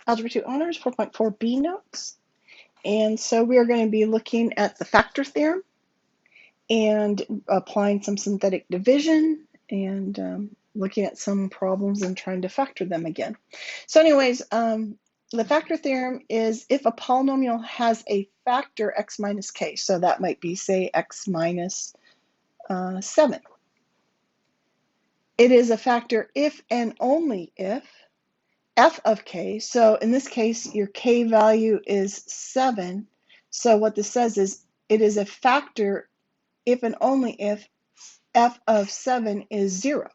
Algebra 2 Honors 4.4b notes. And so we are going to be looking at the factor theorem and applying some synthetic division and looking at some problems and trying to factor them again. So anyways, the factor theorem is if a polynomial has a factor x minus k, so that might be, say, x minus 7. It is a factor if and only if f of k, so in this case, your k value is 7. So what this says is it is a factor if and only if f of 7 is 0,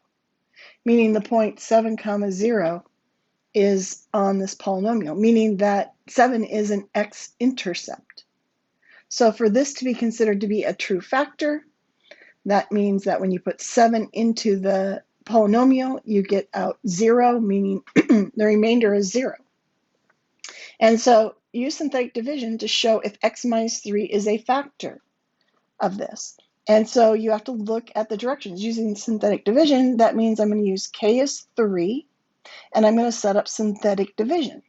meaning the point 7 comma 0 is on this polynomial, meaning that 7 is an x-intercept. So for this to be considered to be a true factor, that means that when you put 7 into the polynomial, you get out 0, meaning the remainder is 0. And so use synthetic division to show if x minus 3 is a factor of this. And so you have to look at the directions. Using synthetic division, that means I'm going to use k as 3, and I'm going to set up synthetic division.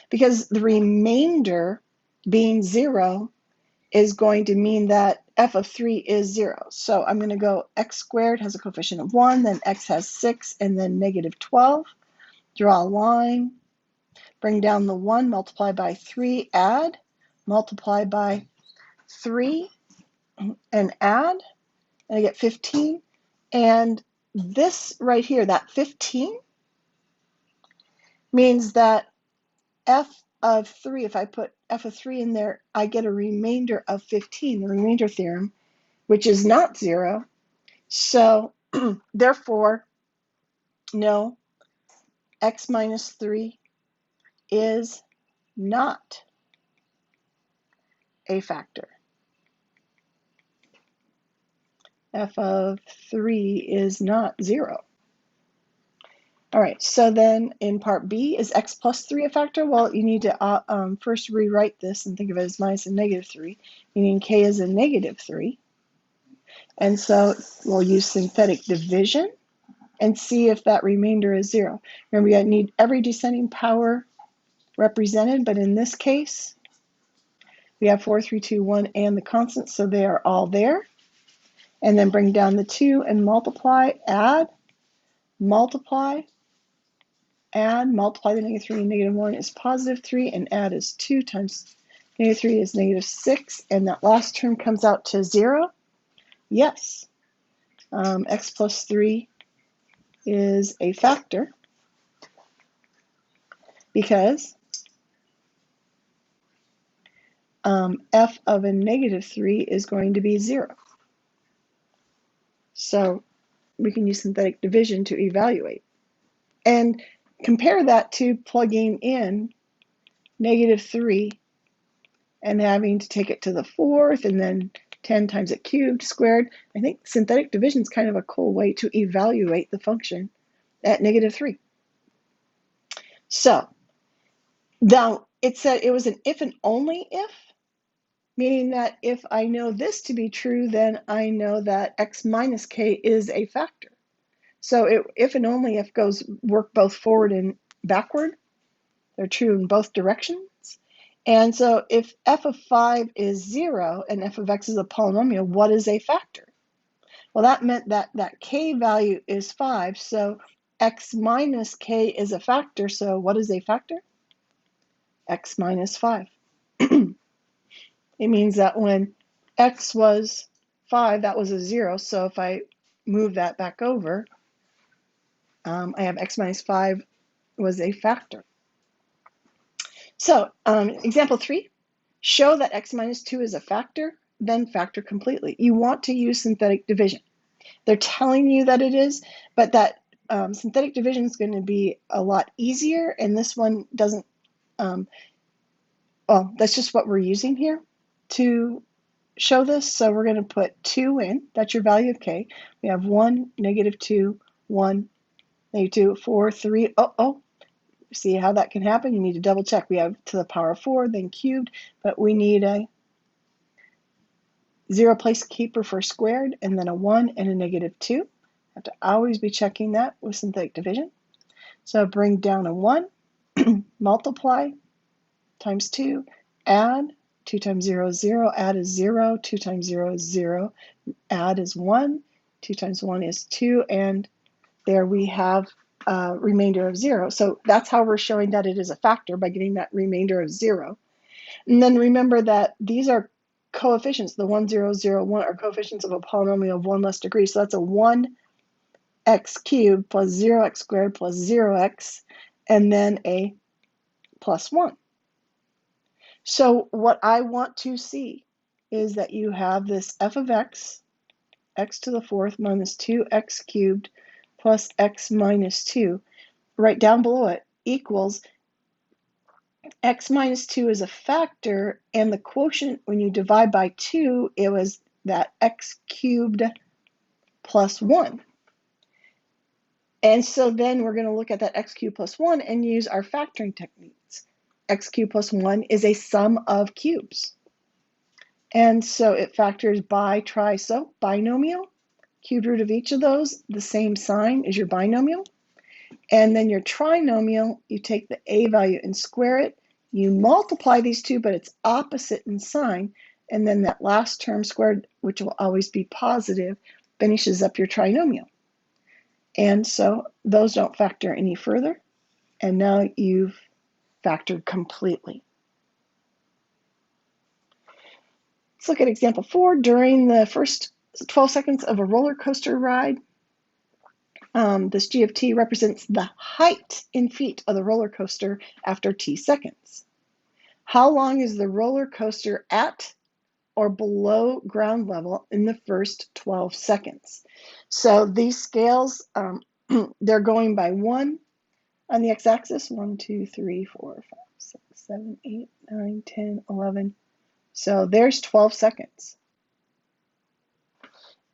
Because the remainder being 0 is going to mean that f of 3 is 0. So I'm going to go x squared has a coefficient of 1, then x has 6, and then negative 12. Draw a line. Bring down the 1, multiply by 3, add. Multiply by 3, and add. And I get 15. And this right here, that 15, means that f of 3, if I put f of 3 in there, I get a remainder of 15, the remainder theorem, which is not 0. So therefore, no, x minus 3 is not a factor. F of 3 is not 0. All right, so then in part B, is x plus 3 a factor? Well, you need to first rewrite this and think of it as minus and negative 3, meaning k is a negative 3. And so we'll use synthetic division and see if that remainder is 0. Remember, you need every descending power represented, but in this case, we have 4, 3, 2, 1, and the constant, so they are all there. And then bring down the 2 and multiply, add, multiply, add, multiply the negative 3 and negative 1 is positive 3, and add is 2 times negative 3 is negative 6, and that last term comes out to 0. Yes, x plus 3 is a factor because f of a negative 3 is going to be 0. So we can use synthetic division to evaluate. And compare that to plugging in negative 3 and having to take it to the 4th and then 10 times it cubed squared. I think synthetic division is kind of a cool way to evaluate the function at negative 3. So now it said it was an if and only if, meaning that if I know this to be true, then I know that x minus k is a factor. So if and only if work both forward and backward. They're true in both directions. And so if f of 5 is 0 and f of x is a polynomial, what is a factor? Well, that meant that that k value is 5, so x minus k is a factor. So what is a factor? X minus 5. It means that when x was 5, that was a 0. So if I move that back over, I have x minus 5 was a factor. So example 3, show that x minus 2 is a factor, then factor completely. You want to use synthetic division. They're telling you that it is, but that synthetic division is going to be a lot easier, and this one doesn't, well, that's just what we're using here to show this. So we're going to put 2 in. That's your value of k. We have 1, negative 2, 1, negative 2, 4, 3. See how that can happen? You need to double check. We have to the power of 4, then cubed, but we need a 0 place keeper for squared, and then a 1 and a negative 2. Have to always be checking that with synthetic division. So bring down a 1, multiply times 2, add, 2 times 0 is 0, add is 0, 2 times 0 is 0, add is 1, 2 times 1 is 2, and there we have a remainder of 0. So that's how we're showing that it is a factor, by getting that remainder of 0. And then remember that these are coefficients. The 1, 0, 0, 1 are coefficients of a polynomial of 1 less degree. So that's a 1x cubed plus 0x squared plus 0x, and then a plus 1. So what I want to see is that you have this f of x, x to the fourth minus 2x cubed plus x minus 2, right down below it, equals x minus 2 is a factor, and the quotient, when you divide by 2, it was that x cubed plus 1. And so then we're going to look at that x cubed plus 1 and use our factoring techniques. X cubed plus 1 is a sum of cubes. And so it factors bi, tri, so binomial. Cubed root of each of those, the same sign as your binomial. And then your trinomial, you take the a value and square it. You multiply these two, but it's opposite in sign. And then that last term squared, which will always be positive, finishes up your trinomial. And so those don't factor any further. And now you've factored completely. Let's look at example 4. During the first 12 seconds of a roller coaster ride, this g of t represents the height in feet of the roller coaster after t seconds. How long is the roller coaster at or below ground level in the first 12 seconds? So these scales, they're going by 1 on the x-axis, 1, 2, 3, 4, 5, 6, 7, 8, 9, 10, 11. So there's 12 seconds.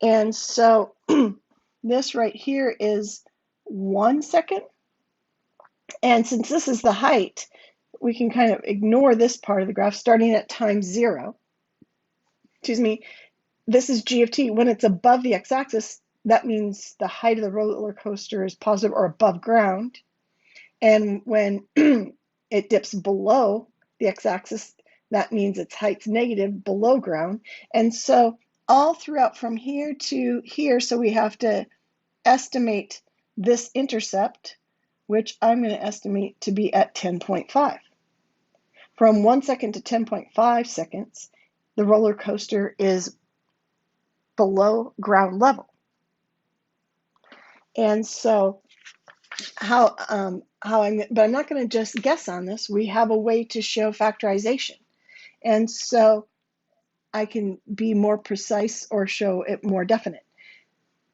And so this right here is 1 second. And since this is the height, we can kind of ignore this part of the graph starting at time 0. Excuse me, this is g of t. When it's above the x-axis, that means the height of the roller coaster is positive or above ground. And when it dips below the x-axis, that means its height's negative, below ground. And so all throughout from here to here, so we have to estimate this intercept, which I'm going to estimate to be at 10.5. From 1 second to 10.5 seconds, the roller coaster is below ground level. And so but I'm not going to just guess on this. We have a way to show factorization. And so I can be more precise or show it more definite.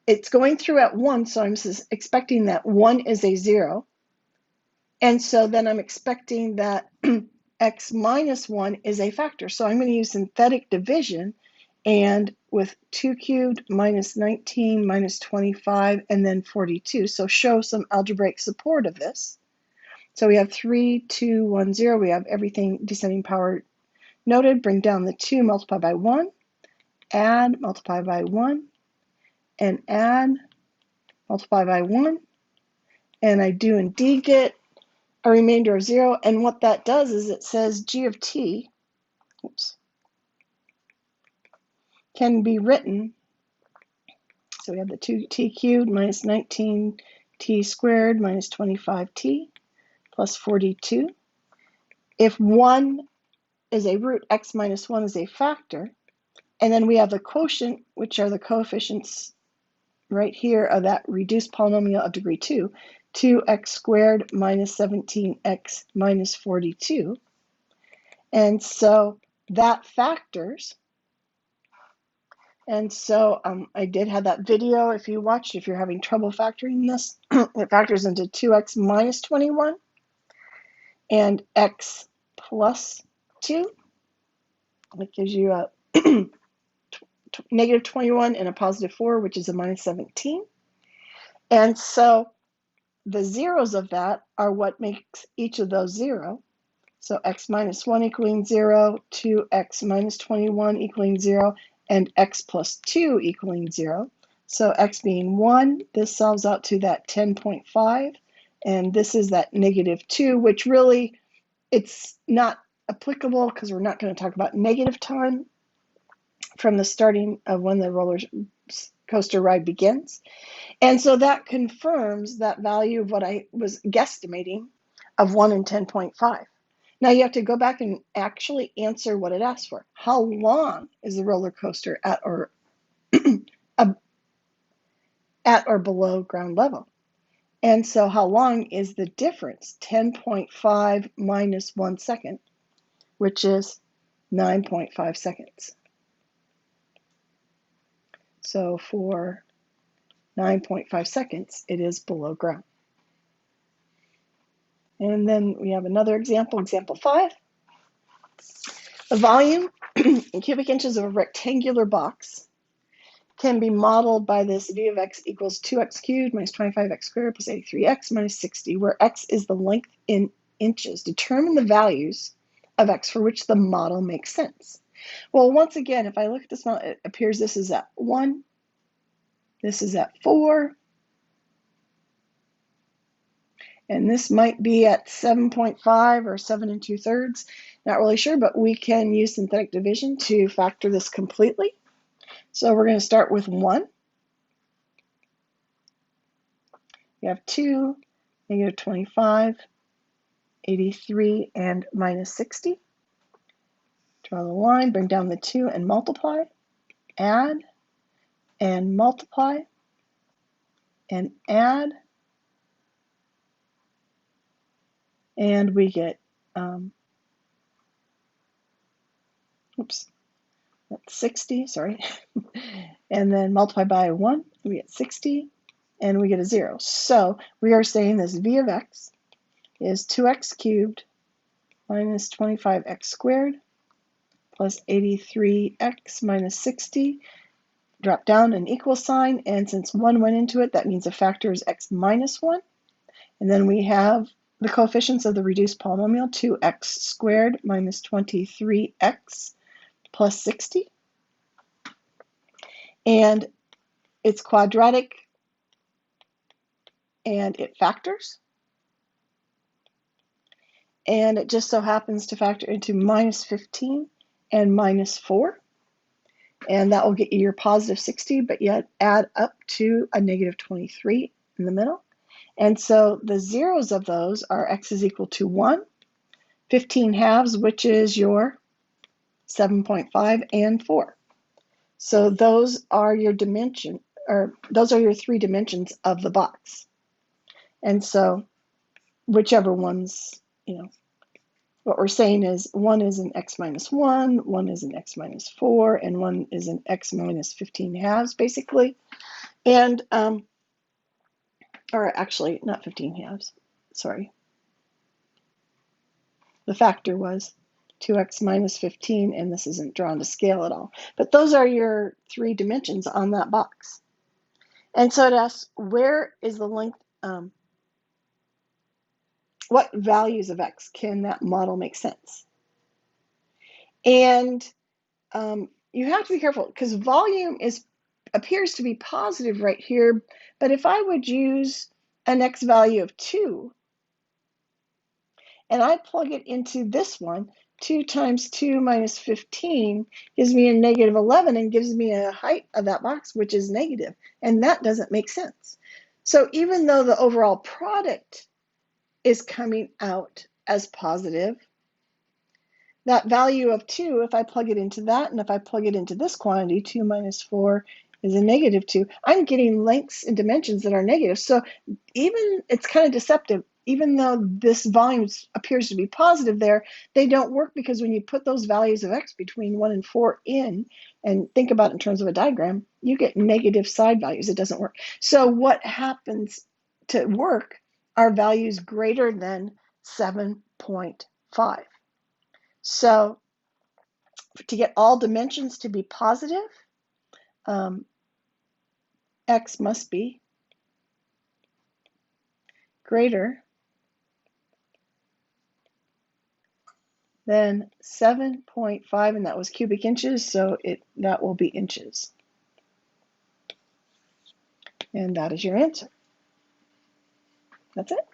It's going through at 1, so I'm expecting that 1 is a 0. And so then I'm expecting that x minus 1 is a factor. So I'm going to use synthetic division, and with 2 cubed minus 19 minus 25 and then 42. So show some algebraic support of this. So we have 3, 2, 1, 0. We have everything descending power noted. Bring down the 2, multiply by 1, add, multiply by 1, and add, multiply by 1. And I do indeed get a remainder of 0. And what that does is it says g of t, can be written, so we have the 2t cubed minus 19t squared minus 25t plus 42. If 1 is a root, x minus 1 is a factor, and then we have the quotient, which are the coefficients right here of that reduced polynomial of degree 2, 2x squared minus 17x minus 42. And so that factors. And so I did have that video, if you watched, if you're having trouble factoring this, it factors into 2x minus 21 and x plus 2. It gives you a negative 21 and a positive 4, which is a minus 17. And so the zeros of that are what makes each of those 0. So x minus 1 equaling 0, 2x minus 21 equaling 0, and x plus 2 equaling 0. So x being 1, this solves out to that 10.5. And this is that -2, which really, it's not applicable because we're not going to talk about negative time from the starting of when the roller coaster ride begins. And so that confirms that value of what I was guesstimating of 1 in 10.5. Now you have to go back and actually answer what it asked for. How long is the roller coaster at or at or below ground level? And so how long is the difference? 10.5 minus 1 second, which is 9.5 seconds. So for 9.5 seconds, it is below ground. And then we have another example, example 5. The volume in cubic inches of a rectangular box can be modeled by this v of x equals 2x cubed minus 25x squared plus 83x minus 60, where x is the length in inches. Determine the values of x for which the model makes sense. Well, once again, if I look at this model, it appears this is at 1, this is at 4, and this might be at 7.5 or 7 2/3. Not really sure, but we can use synthetic division to factor this completely. So we're going to start with 1. We have 2, -25, 83, and minus 60. Draw the line, bring down the 2 and multiply, add, and multiply, and add, and we get, that's 60, sorry. And then multiply by 1, we get 60, and we get a 0. So we are saying this v of x is 2x cubed minus 25x squared plus 83x minus 60. Drop down an equal sign, and since 1 went into it, that means the factor is x minus 1. And then we have the coefficients of the reduced polynomial, 2x squared minus 23x plus 60. And it's quadratic, and it factors. And it just so happens to factor into minus 15 and minus 4. And that will get you your positive 60, but yet add up to a negative 23 in the middle. And so the zeros of those are x is equal to 1, 15 halves, which is your 7.5, and 4. So those are your dimension, or those are your 3 dimensions of the box. And so whichever ones, what we're saying is 1 is an x minus 1, 1 is an x minus 4, and 1 is an x minus 15 halves, basically. And, or actually, not 15 halves, sorry. The factor was 2x minus 15, and this isn't drawn to scale at all. But those are your 3 dimensions on that box. And so it asks, where is the length, what values of x can that model make sense? And you have to be careful because volume appears to be positive right here, but if I would use an x value of 2 and I plug it into this one, 2 times 2 minus 15 gives me a negative 11 and gives me a height of that box, which is negative, and that doesn't make sense. So even though the overall product is coming out as positive, that value of 2, if I plug it into that, and if I plug it into this quantity, 2 minus 4 is a negative 2, I'm getting lengths and dimensions that are negative. So even, it's kind of deceptive. Even though this volume appears to be positive there, they don't work because when you put those values of x between 1 and 4 in, and think about it in terms of a diagram, you get negative side values. It doesn't work. So what happens to work are values greater than 7.5. So to get all dimensions to be positive, x must be greater than 7.5, and that was cubic inches, so that will be inches. And that is your answer. That's it.